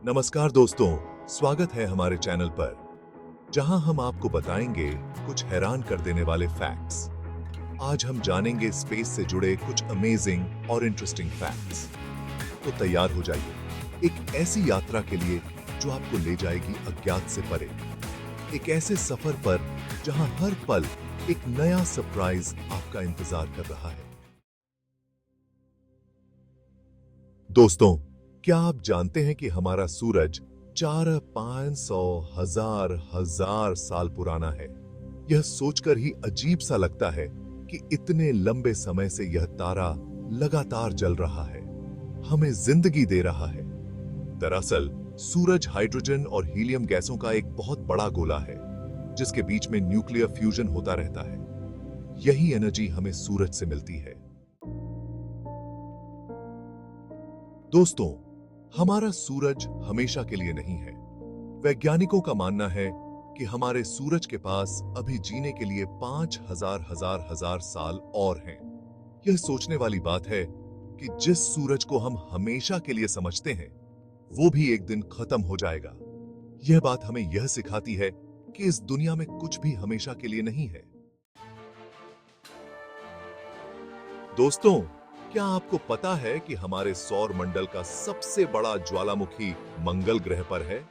नमस्कार दोस्तों, स्वागत है हमारे चैनल पर, जहां हम आपको बताएंगे कुछ हैरान कर देने वाले फैक्ट्स। आज हम जानेंगे स्पेस से जुड़े कुछ अमेजिंग और इंटरेस्टिंग फैक्ट्स। तो तैयार हो जाइए एक ऐसी यात्रा के लिए जो आपको ले जाएगी अज्ञात से परे, एक ऐसे सफर पर जहां हर पल एक नया सरप्राइज आपका इंतजार कर रहा है। दोस्तों, क्या आप जानते हैं कि हमारा सूरज 400-500,000 साल पुराना है। यह सोचकर ही अजीब सा लगता है कि इतने लंबे समय से यह तारा लगातार जल रहा है, हमें जिंदगी दे रहा है। दरअसल सूरज हाइड्रोजन और हीलियम गैसों का एक बहुत बड़ा गोला है, जिसके बीच में न्यूक्लियर फ्यूजन होता रहता है। यही एनर्जी हमें सूरज से मिलती है। दोस्तों, हमारा सूरज हमेशा के लिए नहीं है। वैज्ञानिकों का मानना है कि हमारे सूरज के पास अभी जीने के लिए 5,000 साल और हैं। यह सोचने वाली बात है कि जिस सूरज को हम हमेशा के लिए समझते हैं, वो भी एक दिन खत्म हो जाएगा। यह बात हमें यह सिखाती है कि इस दुनिया में कुछ भी हमेशा के लिए नहीं है। दोस्तों, क्या आपको पता है कि हमारे सौर मंडल का सबसे बड़ा ज्वालामुखी मंगल ग्रह पर है?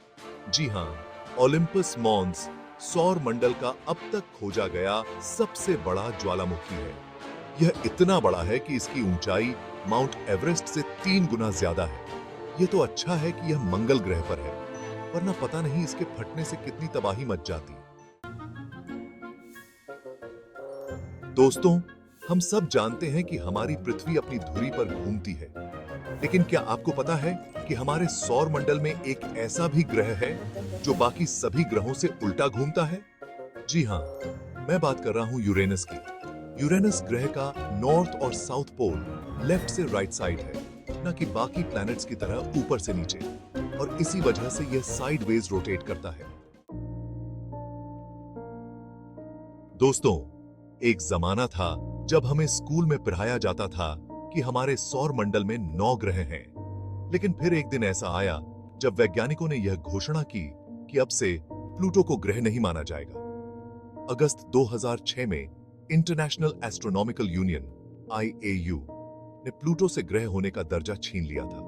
जी हां, ओलंपस मॉन्स सौर मंडल का अब तक खोजा गया सबसे बड़ा ज्वालामुखी है। यह इतना बड़ा है कि इसकी ऊंचाई माउंट एवरेस्ट से 3 गुना ज्यादा है। यह तो अच्छा है कि यह मंगल ग्रह पर है, वरना पता नहीं इसके फटने से कितनी तबाही मच जाती। दोस्तों, हम सब जानते हैं कि हमारी पृथ्वी अपनी धुरी पर घूमती है, लेकिन क्या आपको पता है कि हमारे सौर मंडल में एक ऐसा भी ग्रह है जो बाकी सभी ग्रहों से उल्टा घूमता है? जी हां, मैं बात कर रहा हूं यूरेनस की। यूरेनस ग्रह का नॉर्थ और साउथ पोल लेफ्ट से राइट साइड है, न कि बाकी प्लैनेट्स की तरह ऊपर से नीचे, और इसी वजह से यह साइडवेज रोटेट करता है। दोस्तों, एक जमाना था जब हमें स्कूल में पढ़ाया जाता था कि हमारे सौर मंडल में 9 ग्रह हैं। लेकिन फिर एक दिन ऐसा आया जब वैज्ञानिकों ने यह घोषणा की कि अब से प्लूटो को ग्रह नहीं माना जाएगा। अगस्त 2006 में इंटरनेशनल एस्ट्रोनॉमिकल यूनियन (IAU) ने प्लूटो से ग्रह होने का दर्जा छीन लिया था।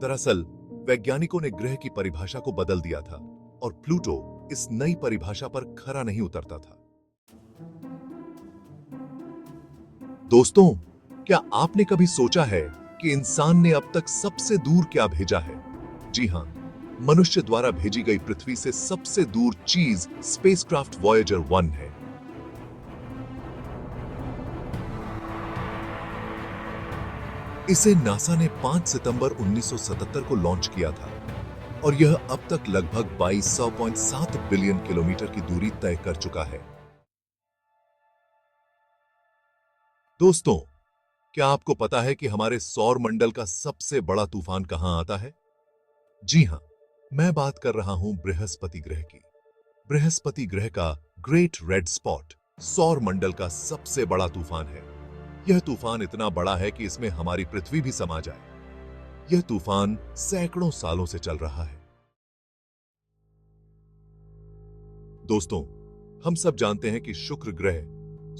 दरअसल वैज्ञानिकों ने ग्रह की परिभाषा को बदल दिया था और प्लूटो इस नई परिभाषा पर खरा नहीं उतरता था। दोस्तों, क्या आपने कभी सोचा है कि इंसान ने अब तक सबसे दूर क्या भेजा है? जी हां, मनुष्य द्वारा भेजी गई पृथ्वी से सबसे दूर चीज स्पेसक्राफ्ट वॉयेजर 1 है। इसे नासा ने 5 सितंबर 1977 को लॉन्च किया था और यह अब तक लगभग 2200.7 बिलियन किलोमीटर की दूरी तय कर चुका है। दोस्तों, क्या आपको पता है कि हमारे सौर मंडल का सबसे बड़ा तूफान कहां आता है? जी हां, मैं बात कर रहा हूं बृहस्पति ग्रह की। बृहस्पति ग्रह का ग्रेट रेड स्पॉट सौर मंडल का सबसे बड़ा तूफान है। यह तूफान इतना बड़ा है कि इसमें हमारी पृथ्वी भी समा जाए। यह तूफान सैकड़ों सालों से चल रहा है। दोस्तों, हम सब जानते हैं कि शुक्र ग्रह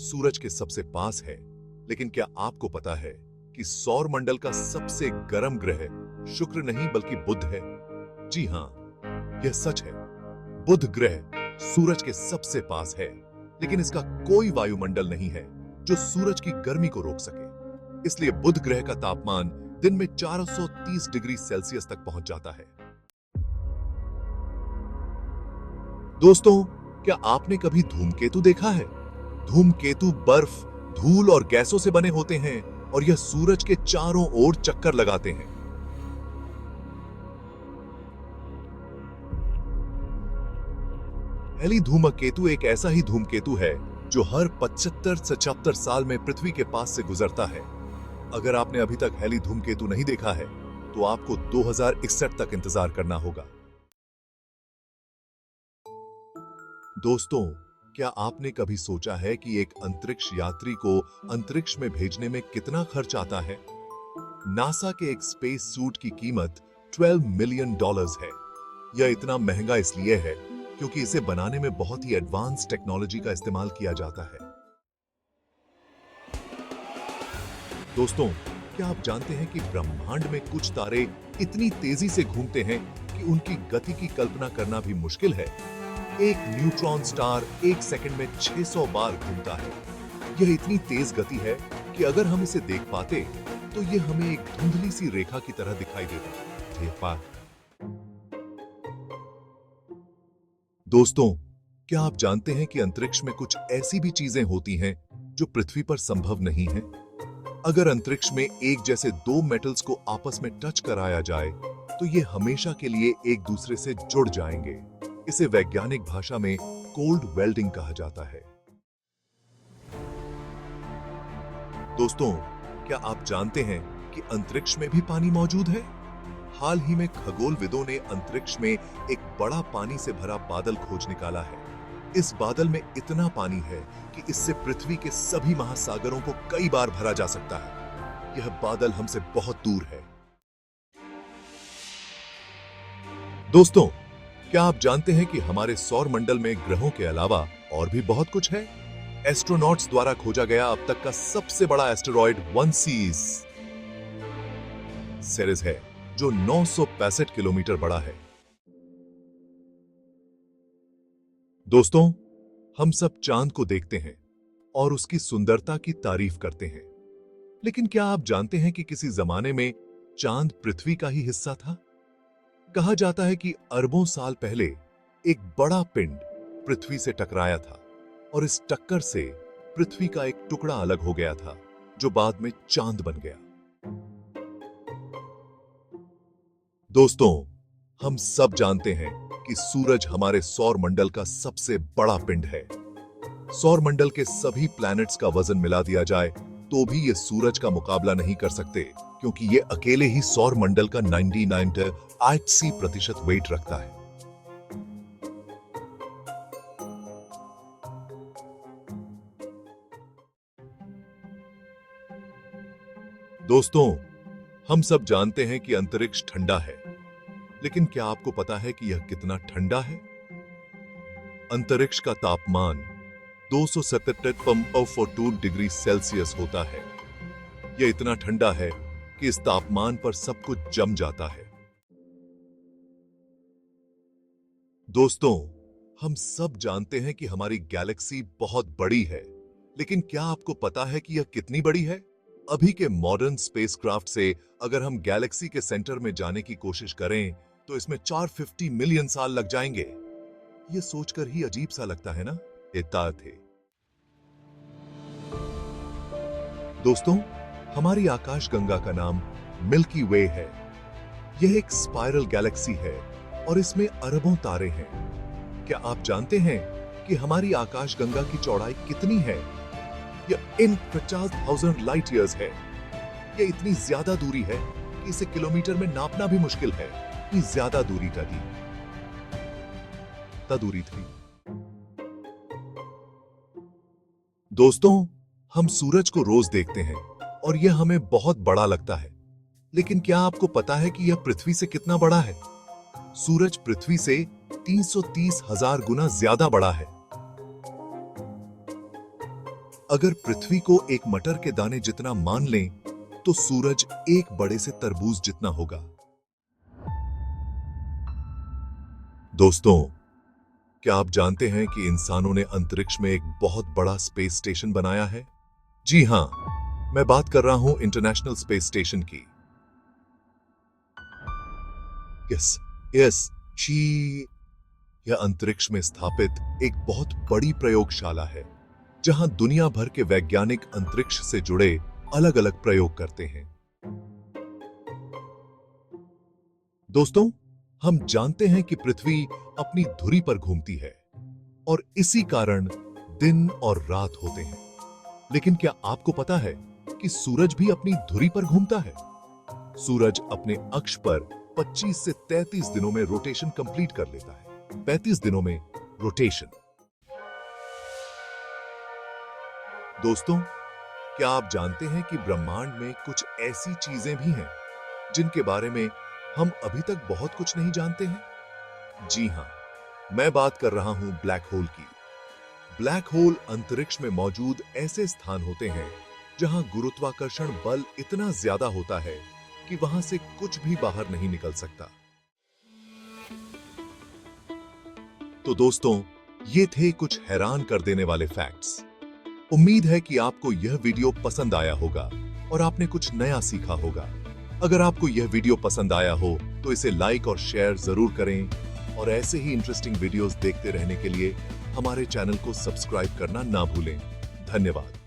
सूरज के सबसे पास है, लेकिन क्या आपको पता है कि सौर मंडल का सबसे गर्म ग्रह शुक्र नहीं बल्कि बुध है? जी हां, यह सच है। बुध ग्रह सूरज के सबसे पास है, लेकिन इसका कोई वायुमंडल नहीं है जो सूरज की गर्मी को रोक सके। इसलिए बुध ग्रह का तापमान दिन में 430 डिग्री सेल्सियस तक पहुंच जाता है। दोस्तों, क्या आपने कभी धूमकेतु देखा है? धूमकेतु बर्फ, धूल और गैसों से बने होते हैं और यह सूरज के चारों ओर चक्कर लगाते हैं। हेली धूमकेतु एक ऐसा ही धूमकेतु है जो हर 75 से 76 साल में पृथ्वी के पास से गुजरता है। अगर आपने अभी तक हेली धूमकेतु नहीं देखा है, तो आपको 2061 तक इंतजार करना होगा। दोस्तों, क्या आपने कभी सोचा है कि एक अंतरिक्ष यात्री को अंतरिक्ष में भेजने में कितना खर्च आता है? नासा के एक स्पेस सूट की कीमत 12 मिलियन डॉलर्स है। यह इतना महंगा इसलिए है क्योंकि इसे बनाने में बहुत ही एडवांस टेक्नोलॉजी का इस्तेमाल किया जाता है। दोस्तों, क्या आप जानते हैं कि ब्रह्मांड में कुछ तारे इतनी तेजी से घूमते हैं कि उनकी गति की कल्पना करना भी मुश्किल है। एक न्यूट्रॉन स्टार एक सेकंड में 600 बार घूमता है। यह इतनी तेज गति है कि अगर हम इसे देख पाते तो यह हमें एक धुंधली सी रेखा की तरह दिखाई देता। दोस्तों, क्या आप जानते हैं कि अंतरिक्ष में कुछ ऐसी भी चीजें होती हैं जो पृथ्वी पर संभव नहीं है? अगर अंतरिक्ष में एक जैसे दो मेटल्स को आपस में टच कराया जाए तो ये हमेशा के लिए एक दूसरे से जुड़ जाएंगे। इसे वैज्ञानिक भाषा में कोल्ड वेल्डिंग कहा जाता है। दोस्तों, क्या आप जानते हैं कि अंतरिक्ष में भी पानी मौजूद है? हाल ही में खगोलविदों ने अंतरिक्ष में एक बड़ा पानी से भरा बादल खोज निकाला है। इस बादल में इतना पानी है कि इससे पृथ्वी के सभी महासागरों को कई बार भरा जा सकता है। यह बादल हमसे बहुत दूर है। दोस्तों, क्या आप जानते हैं कि हमारे सौर मंडल में ग्रहों के अलावा और भी बहुत कुछ है? एस्ट्रोनॉट्स द्वारा खोजा गया अब तक का सबसे बड़ा एस्टेरॉयड 1 सेरेस है, जो 965 किलोमीटर बड़ा है। दोस्तों, हम सब चांद को देखते हैं और उसकी सुंदरता की तारीफ करते हैं, लेकिन क्या आप जानते हैं कि किसी जमाने में चांद पृथ्वी का ही हिस्सा था? कहा जाता है कि अरबों साल पहले एक बड़ा पिंड पृथ्वी से टकराया था और इस टक्कर से पृथ्वी का एक टुकड़ा अलग हो गया था, जो बाद में चांद बन गया। दोस्तों, हम सब जानते हैं कि सूरज हमारे सौर मंडल का सबसे बड़ा पिंड है। सौर मंडल के सभी प्लैनेट्स का वजन मिला दिया जाए तो भी ये सूरज का मुकाबला नहीं कर सकते, क्योंकि ये अकेले ही सौर मंडल का 99.83% वेट रखता है। दोस्तों, हम सब जानते हैं कि अंतरिक्ष ठंडा है, लेकिन क्या आपको पता है कि यह कितना ठंडा है? अंतरिक्ष का तापमान 277.42 डिग्री सेल्सियस होता है। यह इतना ठंडा है कि इस तापमान पर सब कुछ जम जाता है। दोस्तों, हम सब जानते हैं कि हमारी गैलेक्सी बहुत बड़ी है, लेकिन क्या आपको पता है कि यह कितनी बड़ी है? अभी के मॉडर्न स्पेसक्राफ्ट से अगर हम गैलेक्सी के सेंटर में जाने की कोशिश करें तो इसमें 450 मिलियन साल लग जाएंगे। यह सोचकर ही अजीब सा लगता है ना? इतना थे। दोस्तों, हमारी आकाशगंगा का नाम मिल्की वे है। यह एक स्पाइरल गैलेक्सी है और इसमें अरबों तारे हैं। क्या आप जानते हैं कि हमारी आकाशगंगा की चौड़ाई कितनी है? यह इन 50,000 लाइट ईयर्स है। यह इतनी ज्यादा दूरी है कि इसे किलोमीटर में नापना भी मुश्किल है। इतनी ज्यादा दूरी थी। दोस्तों, हम सूरज को रोज देखते हैं और यह हमें बहुत बड़ा लगता है, लेकिन क्या आपको पता है कि यह पृथ्वी से कितना बड़ा है? सूरज पृथ्वी से 330,000 गुना ज्यादा बड़ा है। अगर पृथ्वी को एक मटर के दाने जितना मान लें, तो सूरज एक बड़े से तरबूज जितना होगा। दोस्तों, क्या आप जानते हैं कि इंसानों ने अंतरिक्ष में एक बहुत बड़ा स्पेस स्टेशन बनाया है? जी हां, मैं बात कर रहा हूं इंटरनेशनल स्पेस स्टेशन की। यस, यह अंतरिक्ष में स्थापित एक बहुत बड़ी प्रयोगशाला है, जहां दुनिया भर के वैज्ञानिक अंतरिक्ष से जुड़े अलग-अलग प्रयोग करते हैं। दोस्तों, हम जानते हैं कि पृथ्वी अपनी धुरी पर घूमती है और इसी कारण दिन और रात होते हैं। लेकिन क्या आपको पता है कि सूरज भी अपनी धुरी पर घूमता है? सूरज अपने अक्ष पर 25 से 33 दिनों में रोटेशन कंप्लीट कर लेता है। 35 दिनों में रोटेशन। दोस्तों, क्या आप जानते हैं कि ब्रह्मांड में कुछ ऐसी चीजें भी हैं जिनके बारे में हम अभी तक बहुत कुछ नहीं जानते हैं? जी हां, मैं बात कर रहा हूं ब्लैक होल की। ब्लैक होल अंतरिक्ष में मौजूद ऐसे स्थान होते हैं जहां गुरुत्वाकर्षण बल इतना ज्यादा होता है कि वहां से कुछ भी बाहर नहीं निकल सकता। तो दोस्तों, ये थे कुछ हैरान कर देने वाले फैक्ट्स। उम्मीद है कि आपको यह वीडियो पसंद आया होगा और आपने कुछ नया सीखा होगा। अगर आपको यह वीडियो पसंद आया हो तो इसे लाइक और शेयर जरूर करें और ऐसे ही इंटरेस्टिंग वीडियोस देखते रहने के लिए हमारे चैनल को सब्सक्राइब करना ना भूलें। धन्यवाद।